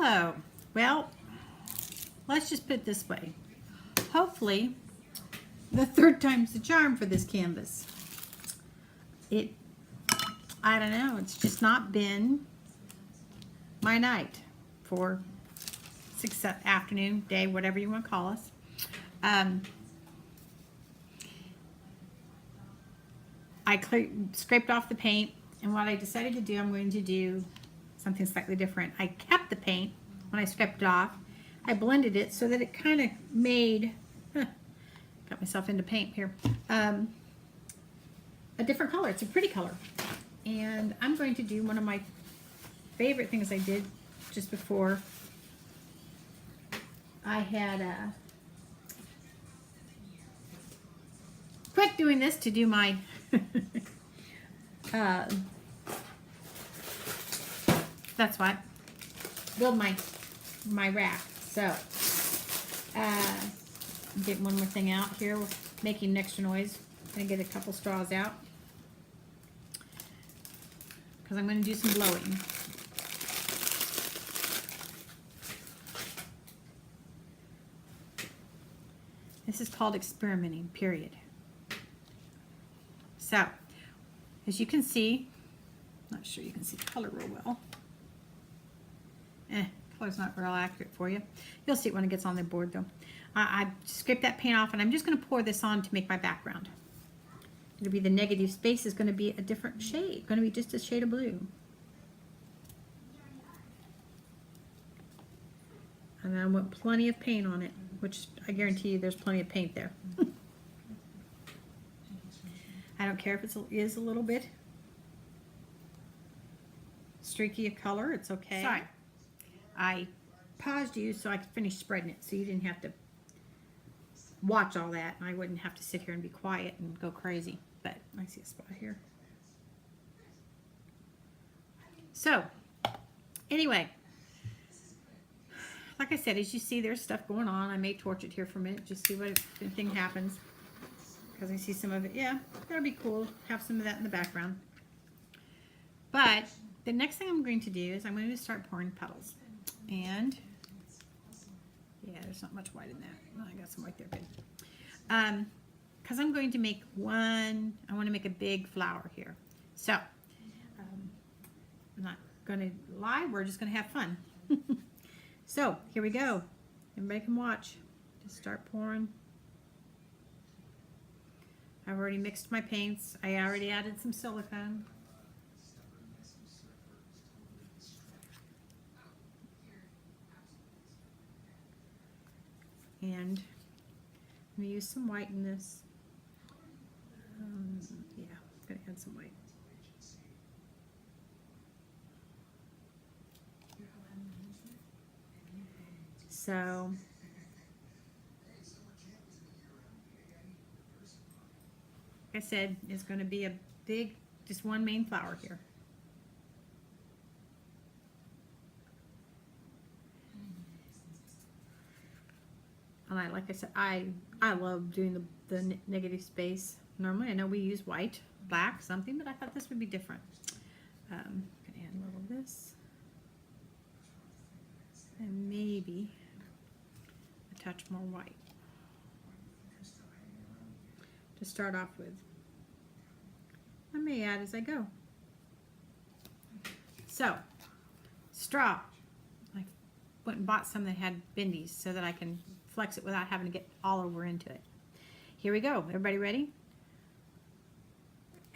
Oh, well, let's just put it this way. Hopefully, the third time's the charm for this canvas. I don't know, it's just not been my night for afternoon, day, whatever you want to call us. I scraped off the paint, and what I decided to do, I'm going to do something slightly different. I kept the paint when I scraped it off. I blended it so that it kind of made, got myself into paint here, a different color. It's a pretty color. And I'm going to do one of my favorite things I did just before. I had quit doing this to do my that's what, build my rack. So get one more thing out here, making extra noise. I'm gonna get a couple straws out because I'm going to do some blowing. This is called experimenting, period. So, as you can see, not sure you can see the color real well. Color's not real accurate for you. You'll see it when it gets on the board though. I scraped that paint off, and I'm just going to pour this on to make my background. It'll be the negative space is going to be a different shade, going to be just a shade of blue. And I want plenty of paint on it, which I guarantee you there's plenty of paint there. I don't care if it is a little bit streaky of color, it's okay. Sorry, I paused you so I could finish spreading it, so you didn't have to watch all that, and I wouldn't have to sit here and be quiet and go crazy. But I see a spot here. So, anyway, like I said, as you see, there's stuff going on. I may torch it here for a minute, just see what if anything happens. Because I see some of it. Yeah, that'll be cool. Have some of that in the background. But the next thing I'm going to do is I'm going to start pouring petals. And yeah, there's not much white in that. Oh, I got some white there, good. Because I'm going to make one, I want to make a big flower here. So, I'm not going to lie, we're just going to have fun. So, here we go. Everybody can watch. Just start pouring. I've already mixed my paints. I already added some silicone. And I'm going to use some white in this. Yeah, I'm going to add some white. So, like I said, it's going to be a big, just one main flower here. And like I said, I love doing the negative space. Normally, I know we use white, black, something, but I thought this would be different. I'm going to add a little of this. And maybe a touch more white to start off with. I may add as I go. So, straw. I went and bought some that had bendies so that I can flex it without having to get all over into it. Here we go. Everybody ready?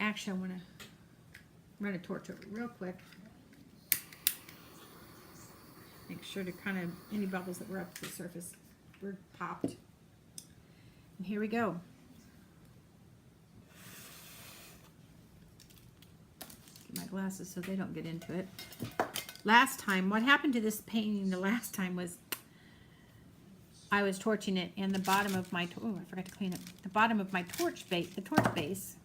Actually, I want to run a torch over it real quick. Make sure to kind of, any bubbles that were up to the surface were popped. And here we go. Get my glasses so they don't get into it. Last time, what happened to this painting the last time was I was torching it, and the bottom of my, oh, I forgot to clean it. The bottom of my torch base,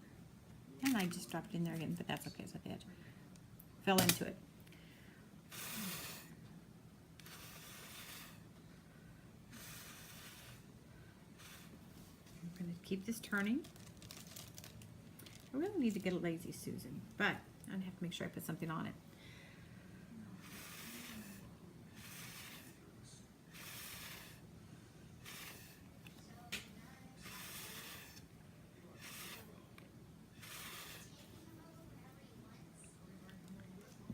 and I just dropped it in there again, but that's okay, it's at the edge. Fell into it. I'm going to keep this turning. I really need to get a lazy Susan, but I'd have to make sure I put something on it.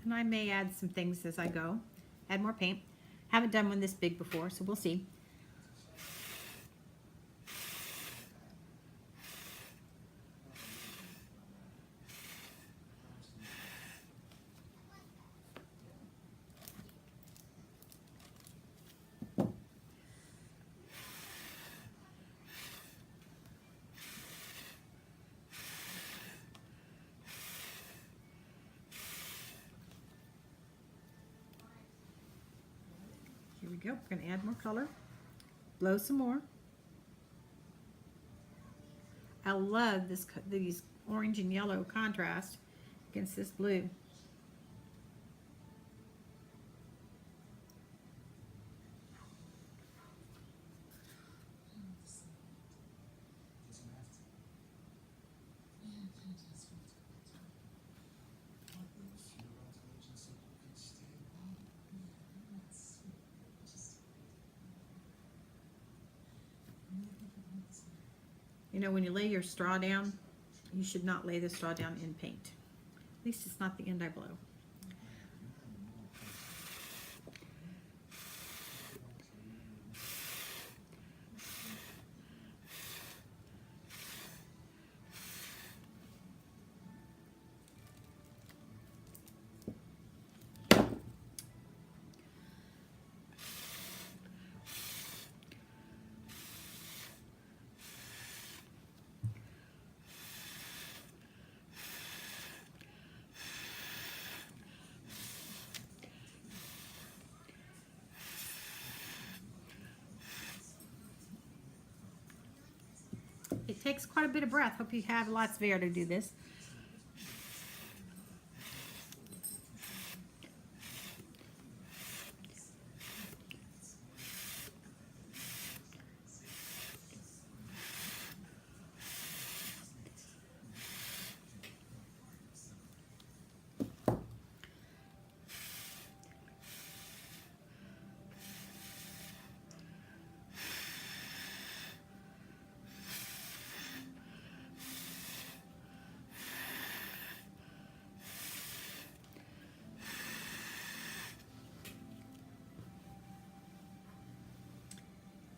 And I may add some things as I go. Add more paint. Haven't done one this big before, so we'll see. Here we go. We're going to add more color. Blow some more. I love these orange and yellow contrast against this blue. You know, when you lay your straw down, you should not lay the straw down in paint. At least it's not the end I blow. It takes quite a bit of breath. Hope you have lots of air to do this.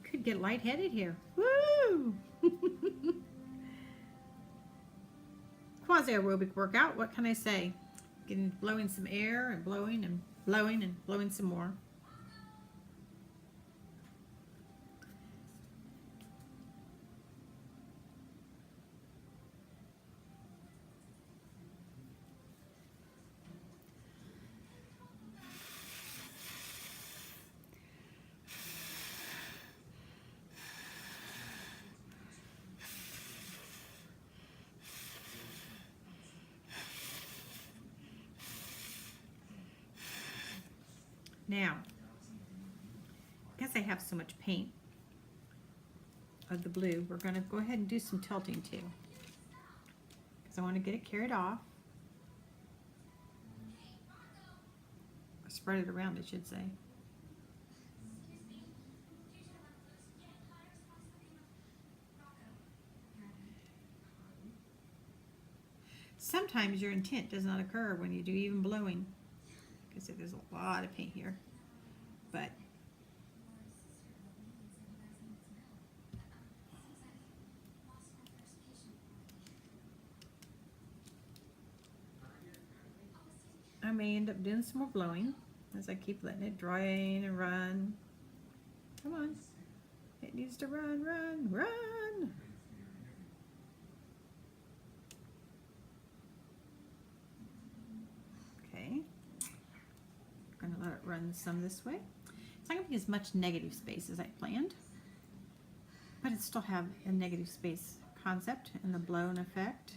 Could get lightheaded here. Woo! Quasi-aerobic workout. What can I say? Blowing some air and blowing and blowing and blowing some more. Now, because I have so much paint of the blue, we're going to go ahead and do some tilting too, because I want to get it carried off. Or spread it around, I should say. Sometimes your intent does not occur when you do even blowing. Because there's a lot of paint here, but I may end up doing some more blowing as I keep letting it drain and run. Come on, it needs to run, run, run. Okay. I'm going to let it run some this way. It's not going to be as much negative space as I planned, but it still have a negative space concept and the blown effect.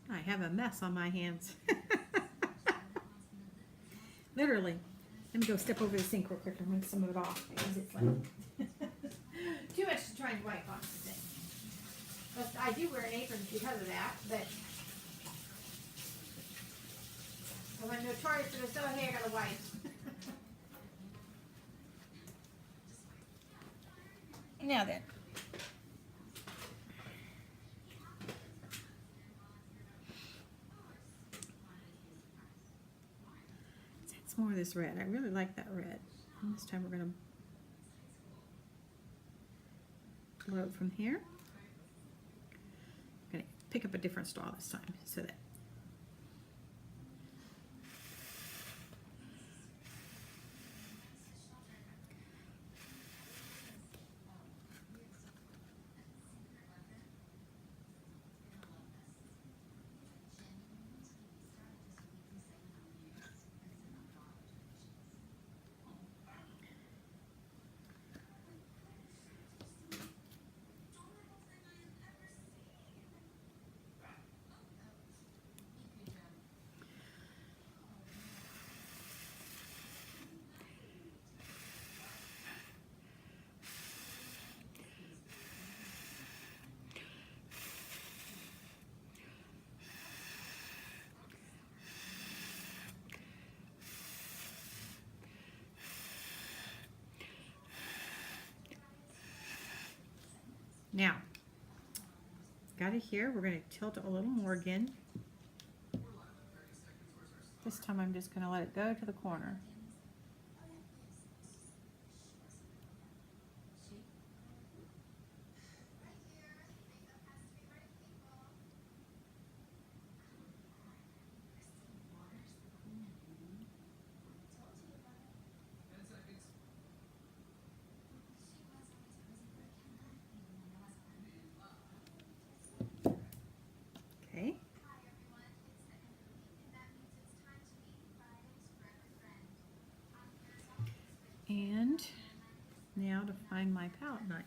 I have a mess on my hands. Literally. Let me go step over the sink real quick and rinse some of it off because it's like too much to try and wipe off the thing. But I do wear an apron because of that, but I'm notorious for this. Oh, hey, I got a wipe. Now then. Let's add some more of this red. I really like that red. And this time we're going to load from here. I'm going to pick up a different straw this time so that now, got it here. We're going to tilt it a little more again. This time I'm just going to let it go to the corner. Okay. And now to find my palette knife.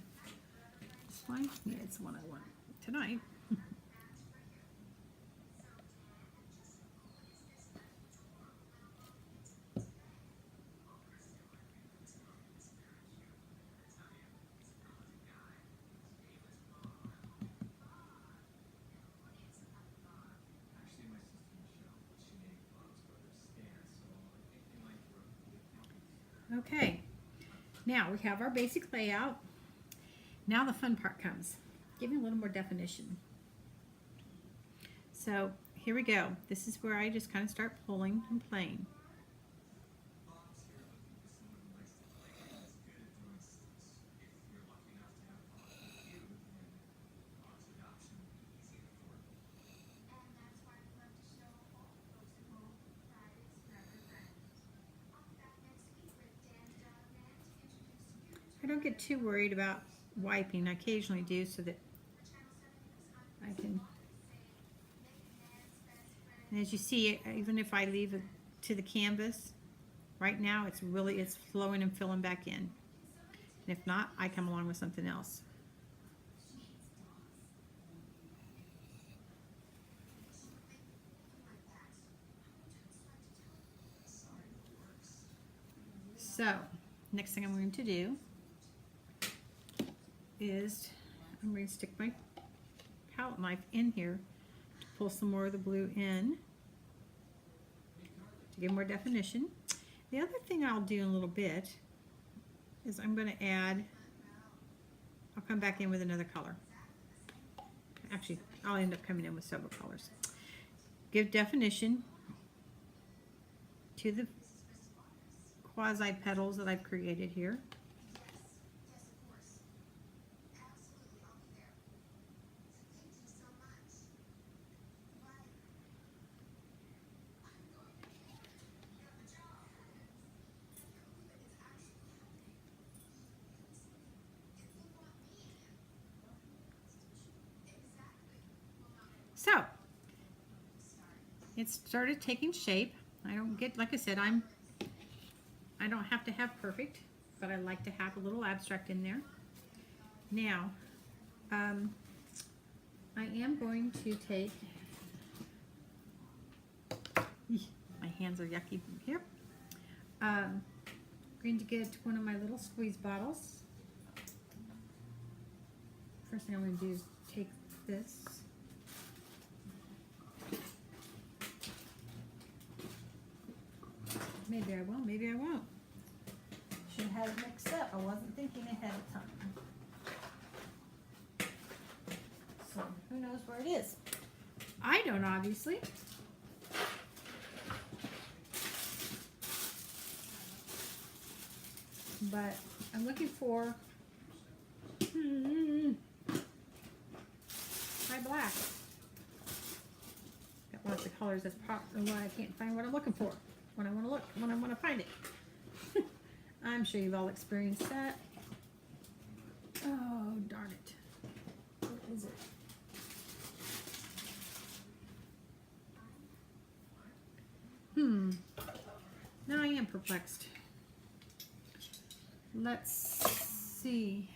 This one, yeah, it's the one I want tonight. Okay, now we have our basic layout. Now the fun part comes, giving a little more definition. So here we go. This is where I just kind of start pulling and playing. I don't get too worried about wiping. I occasionally do so that I can, and as you see, even if I leave it to the canvas, right now it's flowing and filling back in. And if not, I come along with something else. So, next thing I'm going to do is I'm going to stick my palette knife in here to pull some more of the blue in to give more definition. The other thing I'll do in a little bit is I'm going to add, I'll come back in with another color. Actually, I'll end up coming in with several colors. Give definition to the quasi petals that I've created here. So it started taking shape. I don't get, like I said, I don't have to have perfect, but I like to have a little abstract in there. Now, I am going to take, my hands are yucky from here. I'm going to get one of my little squeeze bottles. First thing I'm going to do is take this. Maybe I will, maybe I won't. Should have had it mixed up. I wasn't thinking ahead of time. So, who knows where it is? I don't, obviously. But I'm looking for my black. Got lots of colors. That's probably why I can't find what I'm looking for when I want to look, when I want to find it. I'm sure you've all experienced that. Oh, darn it. What is it? Now I am perplexed. Let's see.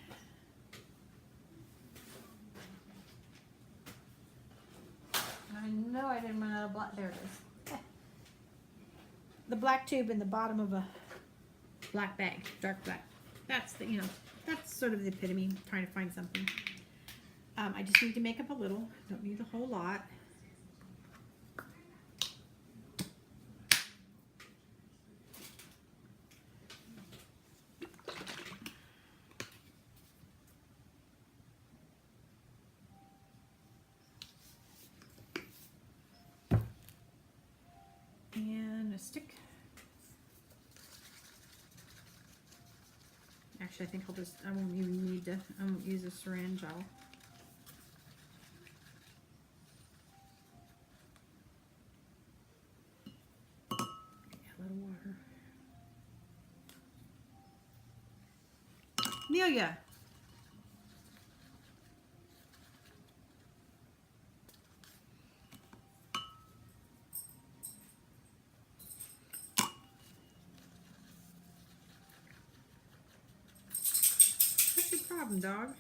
I know I didn't run out of black. There it is. The black tube in the bottom of a black bag, dark black. That's the, you know, that's sort of the epitome. I'm trying to find something. I just need to make up a little. Don't need a whole lot. And a stick. Actually, I think I'll just, I won't even need to, I won't use a syringe. I'll get a little water. Amelia. What's your problem, dog?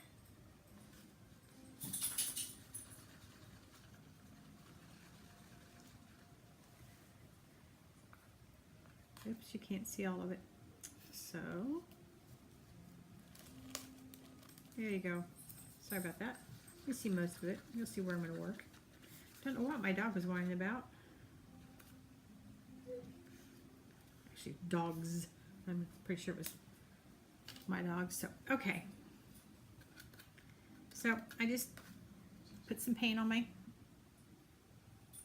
Oops, you can't see all of it. So, there you go. Sorry about that. You see most of it. You'll see where I'm going to work. Don't know what my dog was whining about. Actually, dogs. I'm pretty sure it was my dog. So, okay. So, I just put some paint on my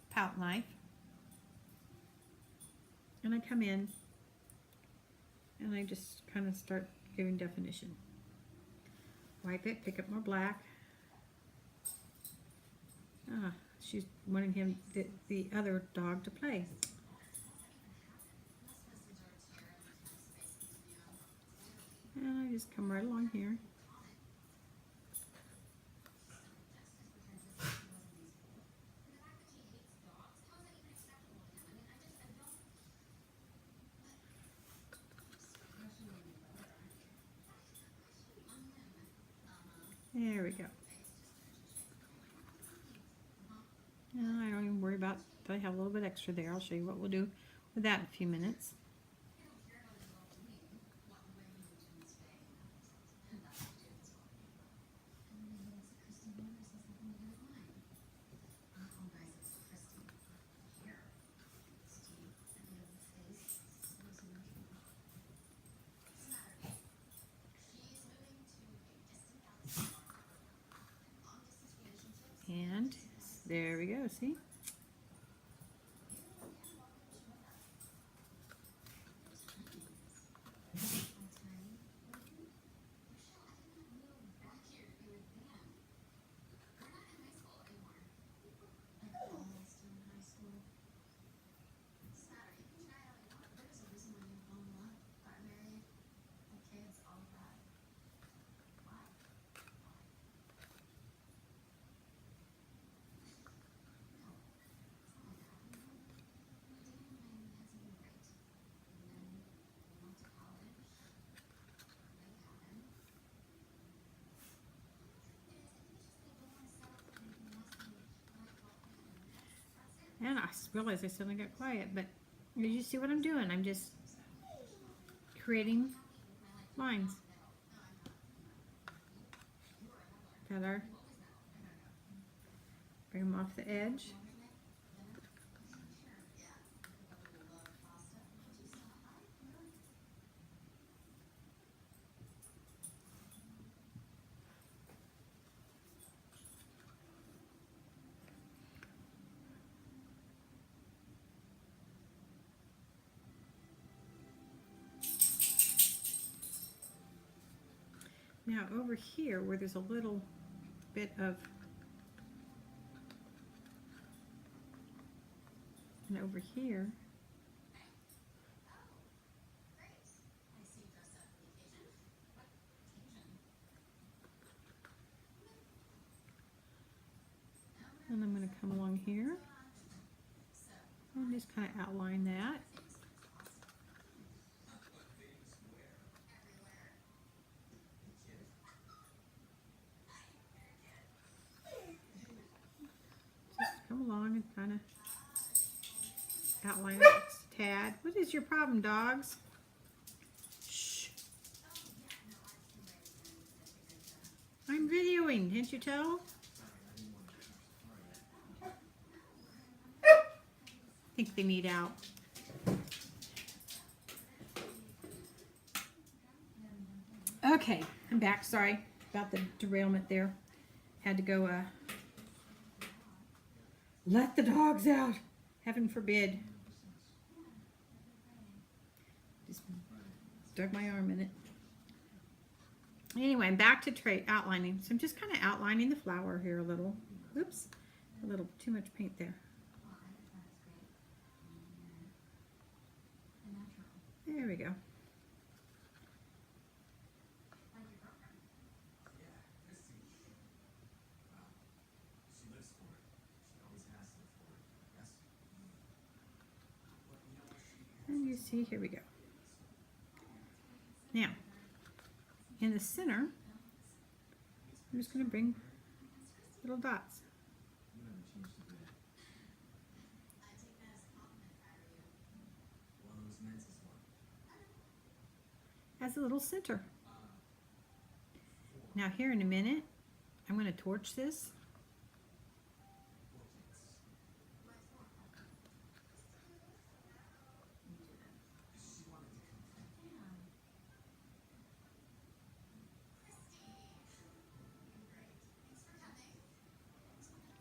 palette knife. And I come in and I just kind of start giving definition. Wipe it, pick up more black. Ah, she's wanting him, the other dog, to play. And I just come right along here. There we go. Now I don't even worry about if I have a little bit extra there. I'll show you what we'll do with that in a few minutes. And there we go, see? And I realized I suddenly got quiet, but did you see what I'm doing? I'm just creating lines that are, bring them off the edge. Now over here where there's a little bit of, and over here, and I'm going to come along here and just kind of outline that. Just come along and kind of outline it a tad. What is your problem, dogs? Shh. I'm videoing, can't you tell? I think they need out. Okay, I'm back. Sorry about the derailment there. Had to go let the dogs out. Heaven forbid. Just dug my arm in it. Anyway, I'm back to outlining. So I'm just kind of outlining the flower here a little. Oops, a little too much paint there. There we go. And you see, here we go. Now, in the center, I'm just going to bring little dots. As a little center. Now here in a minute, I'm going to torch this.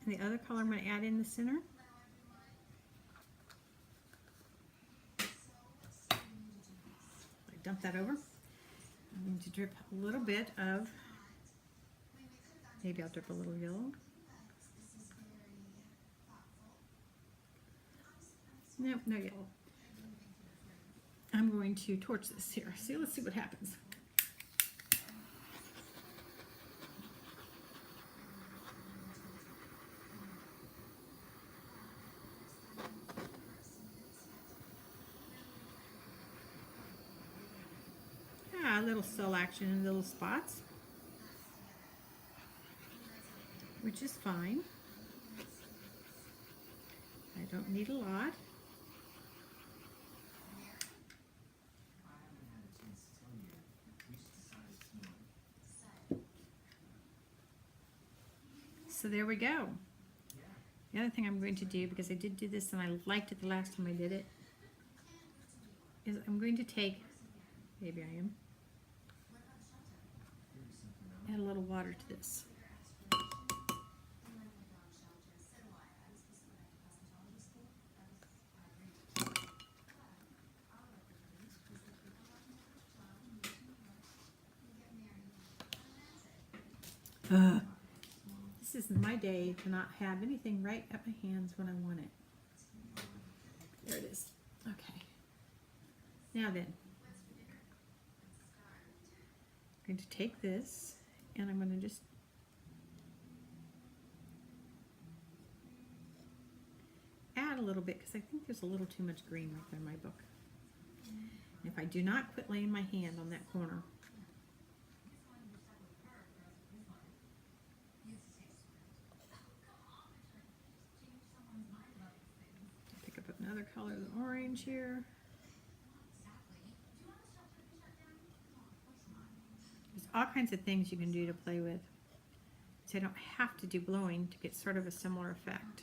And the other color I'm going to add in the center. Dump that over. I'm going to drip a little bit of, maybe I'll drip a little yellow. Nope, no yellow. I'm going to torch this here. See, let's see what happens. A little cell action in little spots, which is fine. I don't need a lot. So there we go. The other thing I'm going to do, because I did do this and I liked it the last time I did it, is I'm going to take, maybe I am, add a little water to this. This is my day to not have anything right at my hands when I want it. There it is. Okay. Now then, I'm going to take this and I'm going to just add a little bit because I think there's a little too much green right there in my book. And if I do not quit laying my hand on that corner, pick up another color, the orange here. There's all kinds of things you can do to play with. So I don't have to do blowing to get sort of a similar effect.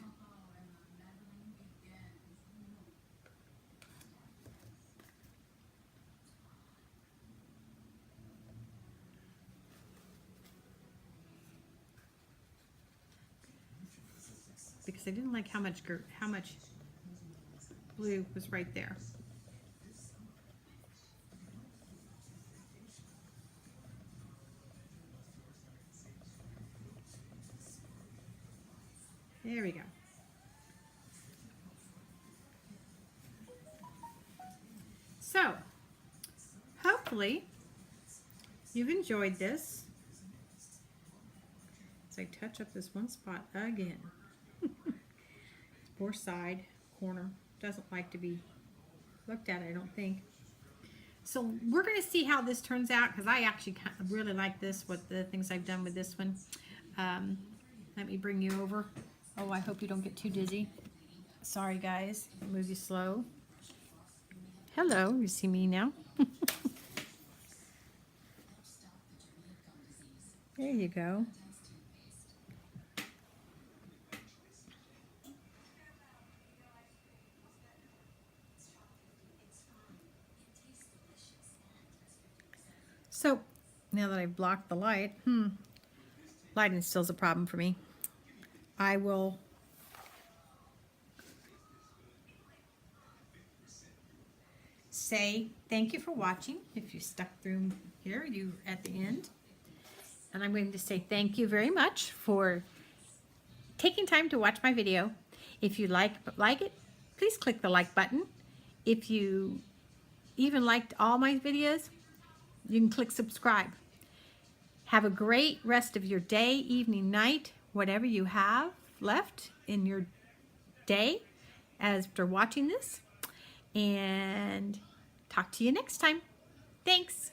Because I didn't like how much blue was right there. There we go. So, hopefully, you've enjoyed this. As I touch up this one spot again. Poor side corner. Doesn't like to be looked at, I don't think. So we're going to see how this turns out, because I actually really like this, what the things I've done with this one. Let me bring you over. Oh, I hope you don't get too dizzy. Sorry, guys. I'll move you slow. Hello, you see me now? There you go. So, now that I've blocked the light, lighting still is a problem for me. I will say thank you for watching. If you stuck through here, you at the end. And I'm going to say thank you very much for taking time to watch my video. If you like it, please click the like button. If you even liked all my videos, you can click subscribe. Have a great rest of your day, evening, night, whatever you have left in your day after watching this. And talk to you next time. Thanks.